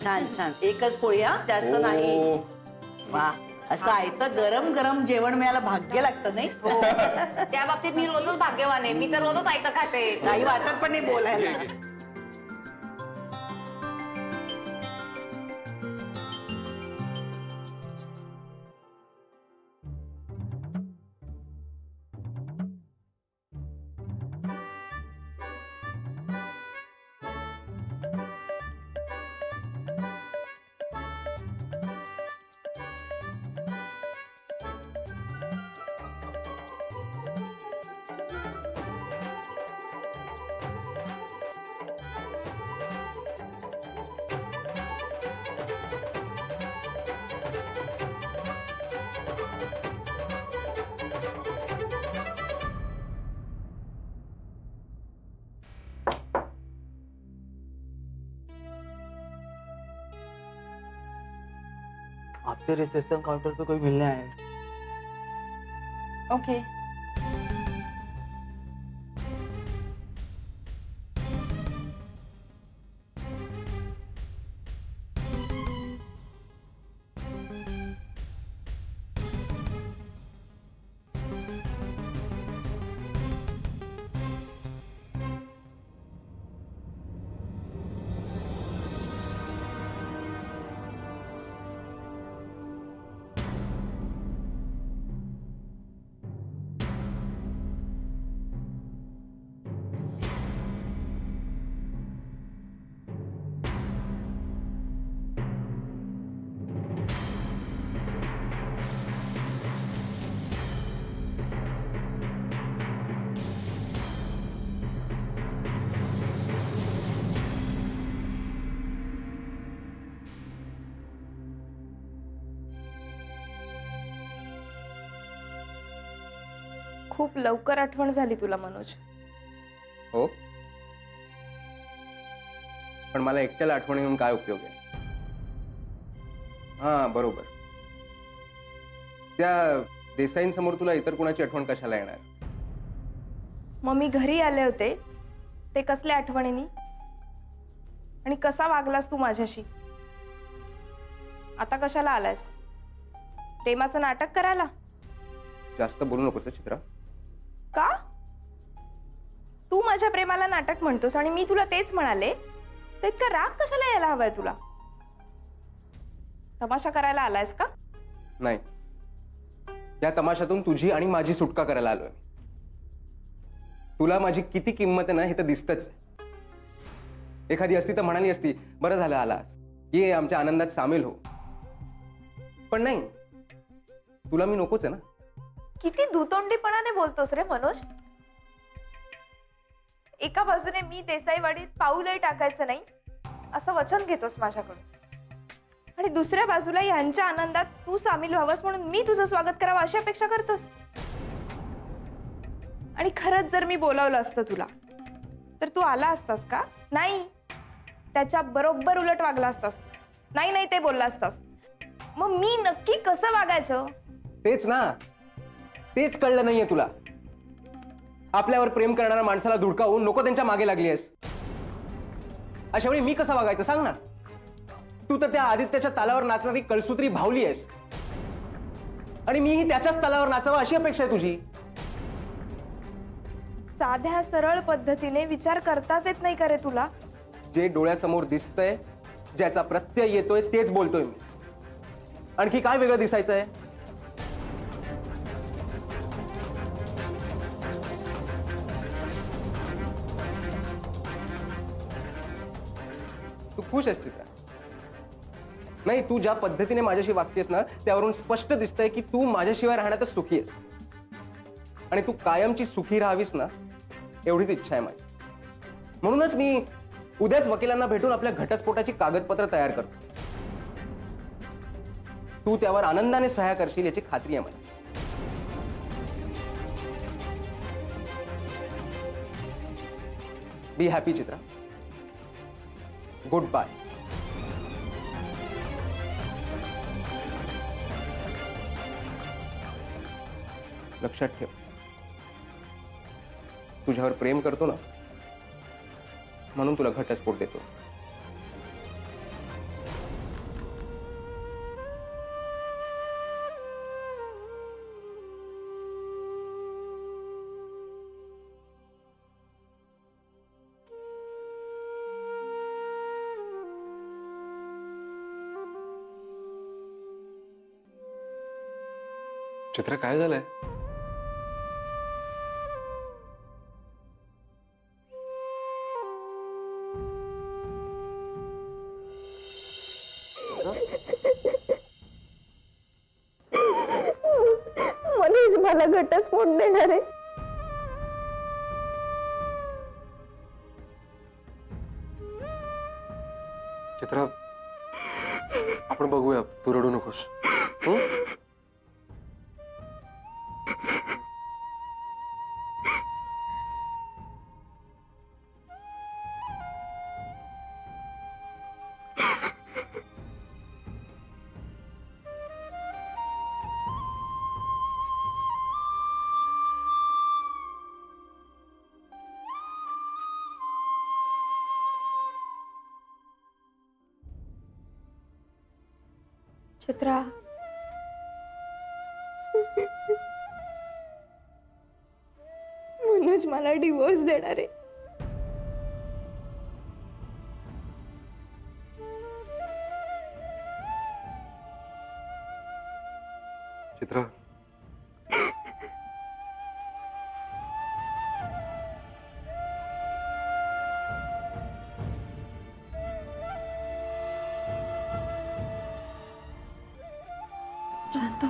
छान छान, एकच पोळी हा, जास्त नाही. वा, असं आयतं गरम गरम जेवण मिळायला भाग्य लागतं नाही. त्या बाबतीत मी रोजच भाग्यवान आहे. मी तर रोजच आयतं खाते. काही वाटत पण नाही बोलायला. आपसे रिसेप्शन काउंटर पे कोई मिलने आया है। ओके. खूप लवकर आठवण झाली तुला मनोज. हो, पण मला एकट्याला आठवण येऊन काय उपयोग आहे. हा बरोबर, त्या देसाईंसमोर तुला इतर कुणाची आठवण कशाला येणार. मग मी घरी आले होते ते कसल्या आठवणींनी आणि कसा वागलास तू माझ्याशी. आता कशाला आलायस, प्रेमाचं नाटक करायला. जास्त बोलू नकोस चित्रा. का तू माझ्या प्रेमाला नाटक म्हणतोस आणि मी तुला तेच म्हणाले, तर इतका राग कशाला यायला हवाय तुला. तमाशा करायला आलायस का. नाही, या तमाशातून तुझी आणि माझी सुटका करायला आलोय. तुला माझी किती किंमत आहे ना हे तर दिसतच. एखादी असती तर म्हणाली असती बरं झालं आलास, ये आमच्या आनंदात सामील हो. पण नाही, तुला मी नकोच आहे ना. किती दुतोंडीपणाने बोलतोस रे मनोज. एका बाजूने मी देसाईवाडीत पाऊलही टाकायचं नाही असं वचन घेतोस माझ्याकडून, आणि दुसऱ्या बाजूला यांच्या आनंदात तू सामील व्हावंस म्हणून मी तुझं स्वागत करावं अशी अपेक्षा करतोस. आणि खरंच जर मी बोलावलं असतं तुला तर तू आला असतास का. नाही, त्याच्या बरोबर उलट वागला असतास. नाही नाही ते बोलला असतास. मग मी नक्की कसं वागायचं. तेच ना, तेच कळलं नाहीये तुला. आपल्यावर प्रेम करणाऱ्या माणसाला धुडकावून नको त्यांच्या मागे लागली आहेस. अशा वेळी मी कसं वागायचं सांग ना. तू तर त्या आदित्याच्या तालावर नाचणारी कळसूत्री भावली आहेस, आणि मीही त्याच्याच तालावर नाचावं अशी अपेक्षा आहे तुझी. साध्या सरळ पद्धतीने विचार करताच येत नाही का रे तुला. जे डोळ्यासमोर दिसतंय, ज्याचा प्रत्यय येतोय तेच बोलतोय मी. आणखी काय वेगळं दिसायचंय. तू खुश आहेस चित्रा. नाही, तू ज्या पद्धतीने माझ्याशी वागतेस ना त्यावरून स्पष्ट दिसतंय की तू माझ्याशिवाय राहण्यातच सुखी आहेस, आणि तू कायमची सुखी राहावीस ना एवढीच इच्छा आहे माझी. म्हणूनच मी उद्याच वकिलांना भेटून आपल्या घटस्फोटाची कागदपत्र तयार करतो. तू त्यावर आनंदाने सह्या करशील याची खात्री आहे मला. Be happy Chitra. Goodbye. लक्षात ठेव, तुझ्यावर प्रेम करतो ना म्हणून तुला घटस्फोट देतो. चित्रा काय झालंय? मनीष मला घटस्फोट देणार आहे. चित्रा, आपण बघूया, तू रडू नकोस. चित्रा, मनोज मला डिवोर्स देणार आहे. चित्रा, शांत.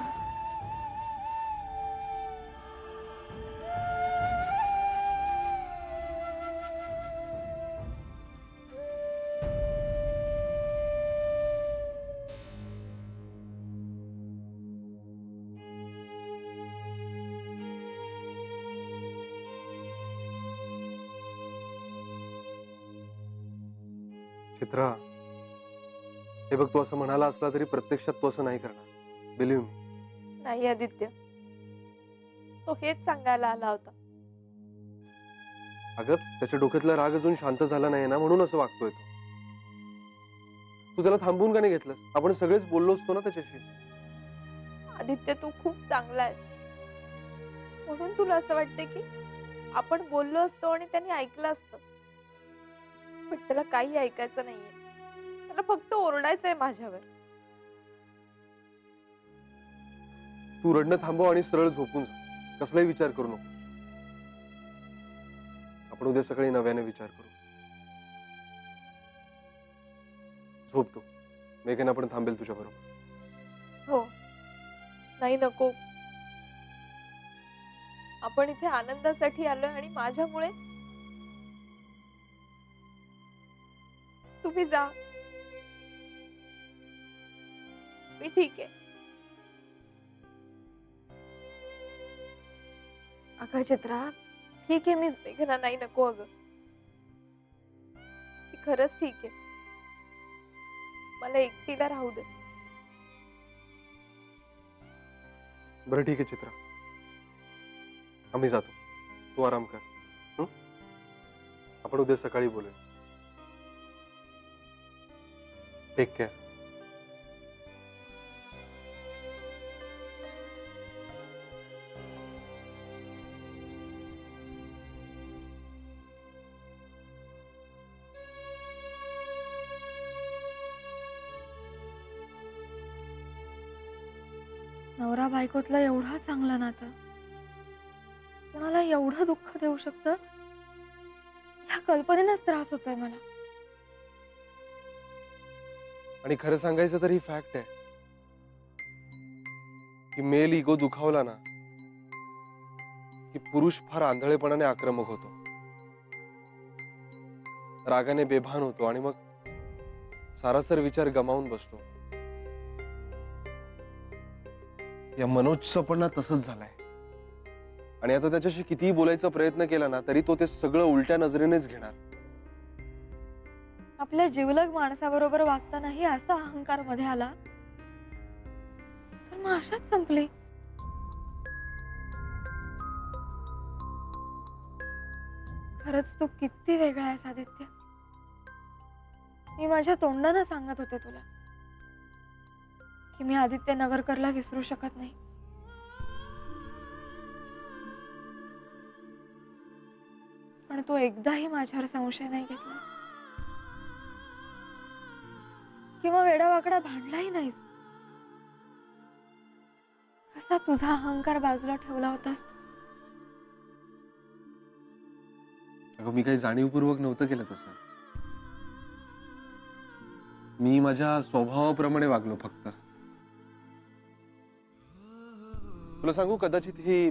चित्रा, हे बघ, तू असं म्हणाला असला तरी प्रत्यक्षात तू असं नाही करणार. बिलीव्ह मी. नाही आदित्य, तो हेच सांगायला आला होता. अगं, त्याच्या डोक्यातला राग अजून शांत झाला नाही ना, म्हणून असं वागतोय तो. तू त्याला थांबवून का नाही घेतलंस? आपण सगळेच बोललो असतो ना त्याच्याशी. आदित्य, तू खूप चांगला आहेस म्हणून तुला असं वाटते की आपण बोललो असतो आणि त्यांनी ऐकलं असतं. पण त्याला काही ऐकायचं नाहीये. त्याला फक्त ओरडायचंय माझ्यावर. तू रडणं थांबव आणि सरळ झोपून जा. कसलाही विचार करू नको. आपण उद्या सकाळी नव्याने विचार करू. झोप तू. मेघना पण थांबेल तुझ्या बरोबर. हो, नाही नको. आपण इथे आनंदासाठी आलोय आणि माझ्यामुळे तुम्ही जा. मी ठीक आहे. अगं चित्रा, ठीक आहे मी. मेघना, नाही नको अगं. मी खरंच ठीक आहे. मला एकटीला राहू दे. बरं ठीक आहे चित्रा, आम्ही जातो. तू आराम कर. आपण उद्या सकाळी बोलूया. Take care. नवरा बायकोतला एवढा चांगला नातं कोणाला एवढं दुःख देऊ शकतं, ह्या कल्पनेनेच त्रास होतोय मला. आणि खरं सांगायचं तर ही फॅक्ट आहे की मेल इगो दुखावला ना की पुरुष फार आंधळेपणाने आक्रमक होतो, रागाने बेभान होतो आणि मग सारासर विचार गमावून बसतो. या मनोजचं पण ना तसंच झालंय. आणि आता त्याच्याशी कितीही बोलायचा प्रयत्न केला ना तरी तो ते सगळं उलट्या नजरेनेच घेणार. आपल्या जिवलग माणसाबरोबर वागतानाही असा अहंकार मध्ये आला तर मग अशाच संपली. खरंच तू किती वेगळा आहेस आदित्य. मी माझ्या तोंडानं सांगत होते तुला की मी आदित्य नगरकरला विसरू शकत नाही. पण तू एकदाही माझ्यावर संशय नाही घेतला किंवा वेडावाकडा भांडलाही नाहीस. कसा तुझा अहंकार बाजूला ठेवला होतास? अगं मी काही जाणीवपूर्वक नव्हतं केलं तसं. मी माझ्या स्वभावाप्रमाणे वागलो फक्त. तुला सांगू, कदाचित ही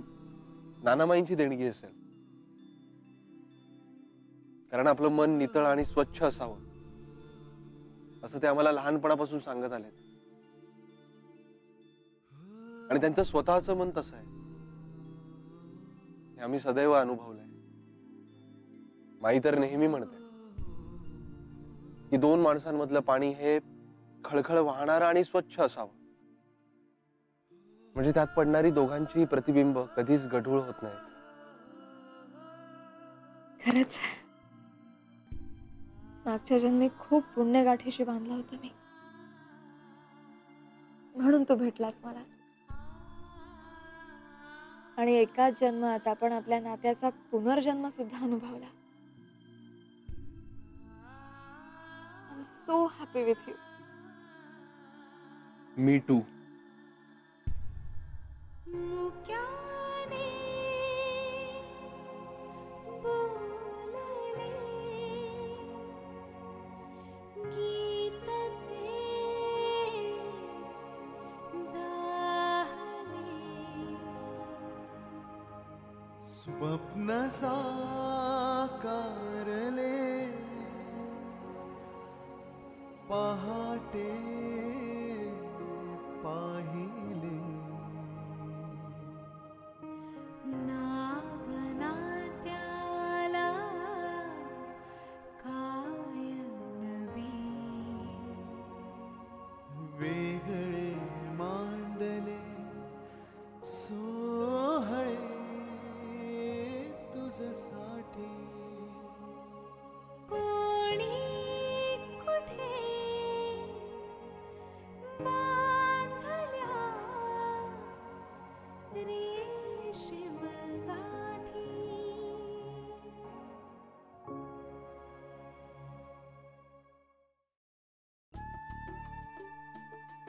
नानामाईंची देणगी असेल. कारण आपलं मन नितळ आणि स्वच्छ असावं असं ते आम्हाला लहानपणापासून सांगत आले. आणि त्यांचं स्वतःचं मन तसं आहे हे आम्ही सदैव अनुभवलंय. माई तर नेहमी म्हणते की दोन माणसांमधलं पाणी हे खळखळ वाहणारं आणि स्वच्छ असावं, म्हणजे त्यात पडणारी दोघांची प्रतिबिंब कधीच गढूळ होत नाहीत. खरंच मागच्या जन्मी खूप पुण्यगाठीशी बांधला होता मी, म्हणून तू भेटलास मला. आणि एकाच जन्मात आपण आपल्या नात्याचा पुनर्जन्म सुद्धा अनुभवला. I am so happy with you. Me too. स्वप्न साकारले पहाटे पाहिले नावना त्याला काय नवी वेगळे मांडले सोहळे तुझसाठी. कोणी कुठे बांधल्या रेशीम गाठी.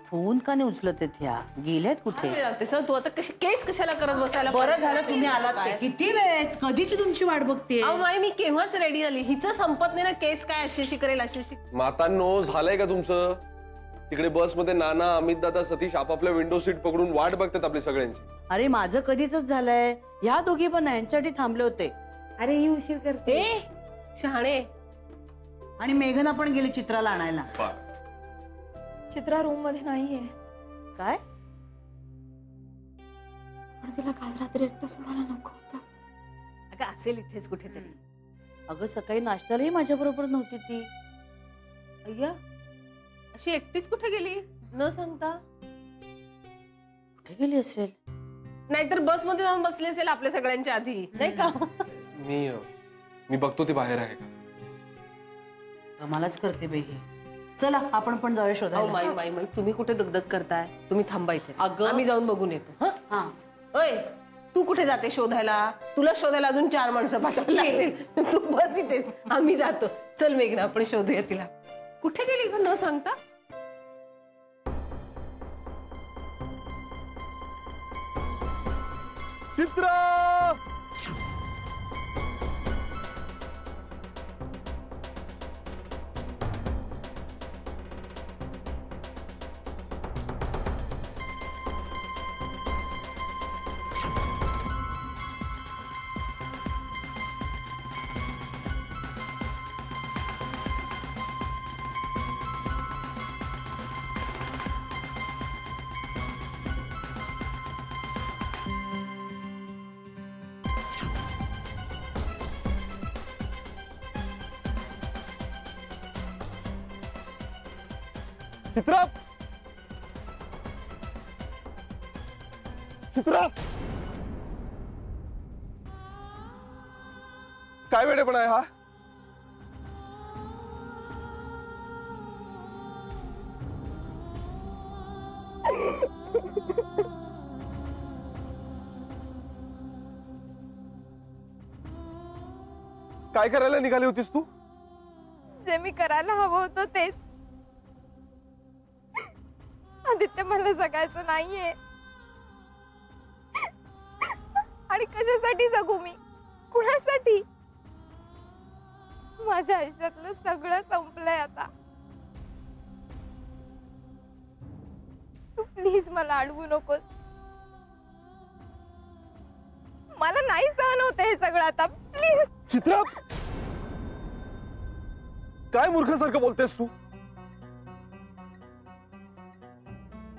फोन का नाही उचलत आहेत ह्या? गेल्यात कुठे? तू आता केस कशाला करत बसायला? बरं झालं तुम्ही आलात ते. किती वेळ आहेत? कधीची तुमची वाट बघते. अहो माई, मी केव्हाच रेडी झाली. हिचं संपत नाही ना केस. काय अशी करेल अशी. मातांनो, झालंय का तुमचं? तिकडे बसमध्ये नाना, अमित दादा, सतीश आपापल्या विंडो सीट पकडून वाट बघतात आपली सगळ्यांची. अरे माझं कधीच झालंय. ह्या दोघी पण यांच्यासाठी थांबले होते. अरे ही उशीर करते. शहाणे. आणि मेघना पण गेली चित्राला आणायला. चित्रा रूम मध्ये नाहीये. काय? पण तिला काल रात्री एकटं सोडायला नको होतं. अगं असेल इथेच कुठेतरी. अगं सकाळी नाश्त्यालाही माझ्या बरोबर नव्हती ती. अय्या, अशी एकटीच कुठे गेली न सांगता? कुठे गेली असेल? नाहीतर बस मध्ये जाऊन बसली असेल आपल्या सगळ्यांच्या आधी, नाही का? मी बघतो ती बाहेर आहे का. मलाच करते बेगी. चला आपण पण जाऊया शोधायला. माई माई माई, तुम्ही कुठे दगदग करताय? तुम्ही थांबा इथेच. अगं. आम्ही जाऊन बघून येतो. हा. ओय, तू कुठे जाते शोधायला? तुला शोधायला अजून 4 माणसं पाठवावी लागतील. तू बस इथेच, आम्ही जातो. चल मेघना, आपण शोधूया तिला. कुठे गेली ग न सांगता? चित्रा! चित्रा! चित्रा! काय वेडेपणा आहे हा? काय करायला निघाली होतीस तू? जे मी करायला हवं होतं तेच. आदित्य मला जगायचं नाहीये. आणि कशासाठी जगू मी? कुणासाठी? माझ्या आयुष्यातलं सगळं संपलंय आता. तू प्लीज मला अडवू नकोस. मला नाही सहन होत हे सगळं आता. प्लीज. चित्रा, काय मूर्खासारखं बोलतेस तू?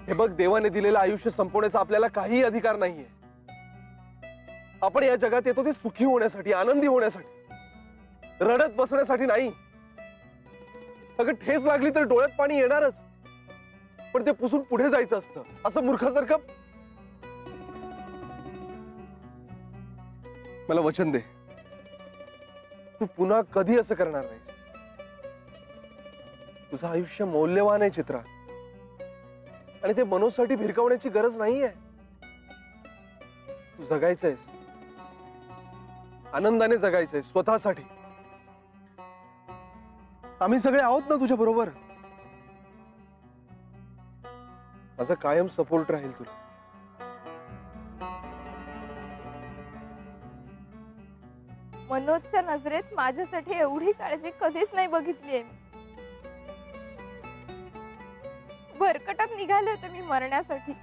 हे बघ, देवाने दिलेलं आयुष्य संपवण्याचा आपल्याला काही अधिकार नाहीये. आपण या जगात येतो ते सुखी होण्यासाठी, आनंदी होण्यासाठी, रडत बसण्यासाठी नाही. अगं ठेच लागली तर डोळ्यात पाणी येणारच, पण ते पुसून पुढे जायचं असतं. असं मूर्खासारखं. मला वचन दे, तू पुन्हा कधी असं करणार नाहीस. तुझं आयुष्य मौल्यवान आहे चित्रा, आणि ते मनोजसाठी भिरकावण्याची गरज नाहीये. तू जगायचंयस, आनंदाने जगायचंय स्वतःसाठी. आम्ही सगळे आहोत ना तुझ्या बरोबर. माझा कायम सपोर्ट राहील तुला. मनोजच्या नजरेत माझ्यासाठी एवढी काळजी कधीच नाही बघितलीये मी. भरकटात निघाले होते मी मरण्यासाठी,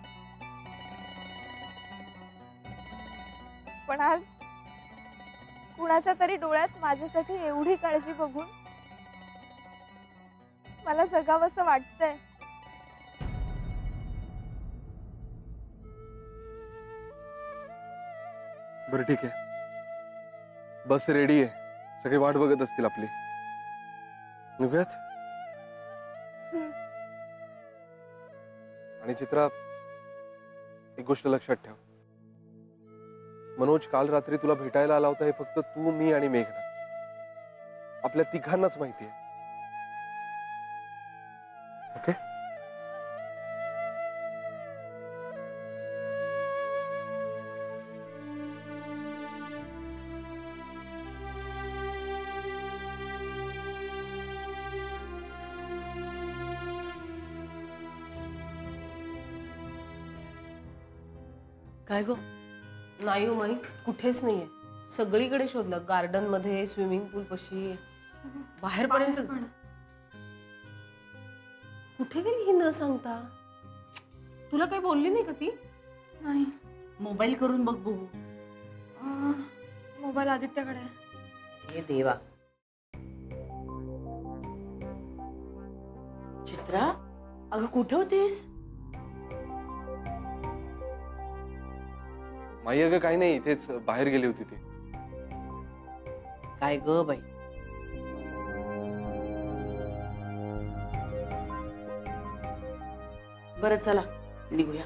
पण आज कुणाच्या तरी डोळ्यात माझ्यासाठी एवढी काळजी बघून मला जगावंसं वाटतंय. बरं ठीक आहे, बस रेडी आहे. सगळे वाट बघत असतील आपली. निघूयात. आणि चित्रा, एक गोष्ट लक्षात ठेव. मनोज काल रात्री तुला भेटायला आला होता हे फक्त तू, मी आणि मेघना, आपल्या तिघांनाच माहिती आहे. ओके? काय गो? नाही हो माई, कुठेच नाहीये. सगळीकडे शोधलं, गार्डन मध्ये, स्विमिंग पूल पशी, बाहेरपर्यंत. कुठे गेली ही न सांगता? तुला काही बोलली नाही का ती? नाही. मोबाईल करून बघ बघू. मोबाईल आदित्यकडे. हे देवा. चित्रा, अगं कुठे होतीस? माई अगं काही नाही, इथेच बाहेर गेली होती ती. काय ग बाई? बरं चला निघूया.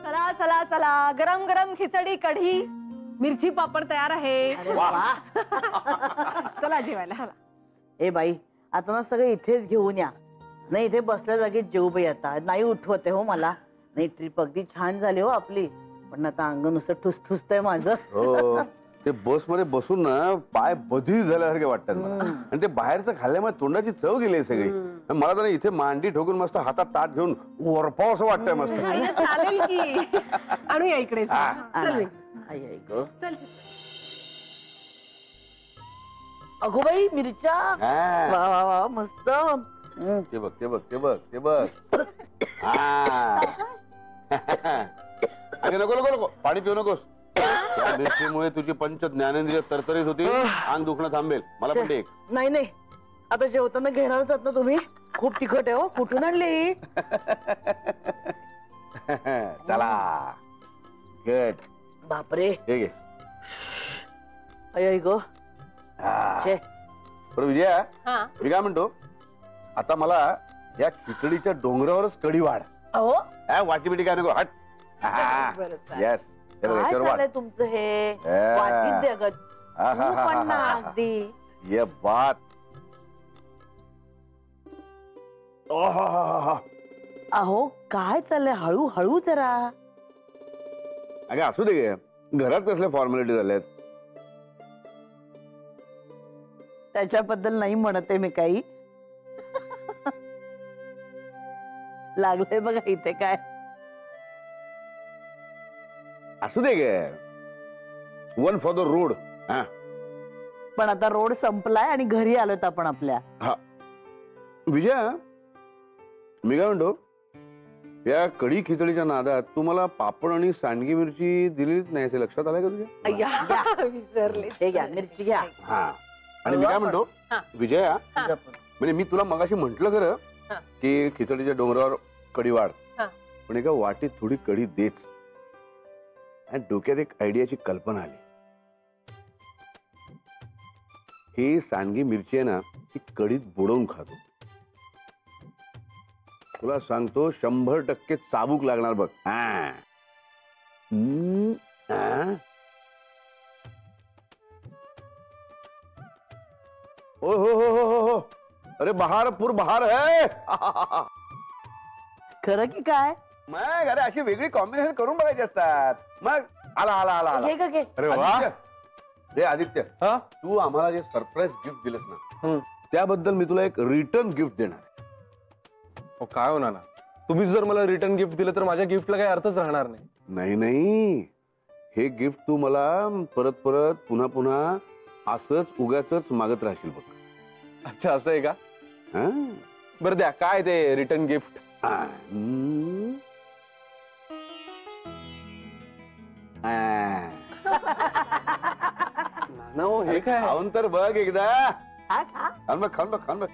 चला चला चला, गरम गरम खिचडी कढी मिरची पापड तयार आहे. अरे वा. चला जेवायला. चला. ए बाई, आता ना सगळे इथेच घेऊन या. नाही इथे बसल्या जागेत जेऊ बाई. आता नाही उठवते हो मला. नाही ट्रिप अगदी छान झाली हो आपली, पण आता अंग नुसतं ठुसठुसतंय माझं. हो, ते बस मध्ये बसून ना पाय बधीर झाल्यासारखे वाटतात मला. आणि ते बाहेरचं खाल्ल्यामुळे तोंडाची चव गेली सगळी. मला तर इथे मांडी ठोकून मस्त हातात ताट घेऊन वरपाव असं वाटतंय मस्त. चालेल की. आणूया इकडे. चल मी. आई आई ग. चल. अगो बाई मिरच्या. वा वा वा मस्त. ते बघ ते बघ ते बघ ते बघ. हा. अरे नको नको नको, पाणी पिऊ नकोस. त्या मिरचीमुळे तुझी पंच ज्ञानेंद्रिय तरतरीत होती, अंग दुखणं थांबेल. मला पण एक. नाही नाही, आता जेवताना घेणारच आहात ना तुम्ही. खूप तिखट आहे हो. कुठून आणली? चला गुड. बापरे. हे घे. आई आई ग. छे. बरं विजया, हा. मी काय म्हणतो, आता मला या खिचडीच्या डोंगरावरच कढी वाढ. अहो वाटी बिटी काय नको. हट. बरं, चालेल. येस. काय चाललंय तुमचं हे? वाटीत द्या ग. तू पण ना अगदी. ये बात. ओहो, अहो काय चाललंय? हळू हळू जरा. अगं असू दे, घरात कसले फॉर्मॅलिटी झाल्यात. त्याच्याबद्दल नाही म्हणते मी काही. लागलंय बघा इथे काय. असू दे गे, वन फॉर द रोड. हा पण आता रोड संपलाय आणि घरी आलोत आपण आपल्या. हा विजया, मी काय म्हणतो, या कढी खिचडीच्या नादात तू मला पापड आणि सांडगी मिरची दिलीच नाही, हे लक्षात आलंय का तुझ्या? अय्या, विसरले. हे घ्या, मिरची घ्या. हा आणि मी काय म्हणतो हा. विजया, जपून. म्हणजे मी तुला मगाशी म्हंटल खरं हा. की खिचडीच्या डोंगरावर कढी वाढ, हा. पण एका वाटीत थोडी कढी देच. आणि डोक्यात एक आयडियाची कल्पना आली. ही सांडगी मिरची आहे ना, ती कढीत बुडवून खातो. तुला सांगतो 100% चाबूक लागणार बघ. हा. हा. ओ हो हो हो हो हो, अरे बहार पूर बहार है. खरं की काय? मग अरे अशी वेगळी कॉम्बिनेशन करून बघायची असतात. मग आला आला आला आला. घे ग घे. अरे वा. हे आदित्य, हा? तू आम्हाला जे सरप्राईज गिफ्ट दिलंस ना, हम्म. त्याबद्दल मी तुला एक रिटर्न गिफ्ट देणार. अहो, काय होणार ना, तुम्हीच जर मला रिटर्न गिफ्ट दिलं तर माझ्या गिफ्टला काही अर्थच राहणार नाही. नाही नाही, हे गिफ्ट तू मला परत परत पुन्हा पुन्हा असंच उगाच मागत राहशील बघ. अच्छा, असं आहे का? हा? बरं द्या, काय ते रिटर्न गिफ्ट? हा. हा. ना हो, हे काय? खाऊन तर बघ एकदा. खा खा. खाऊन बघ खाऊन बघ खाऊन बघ.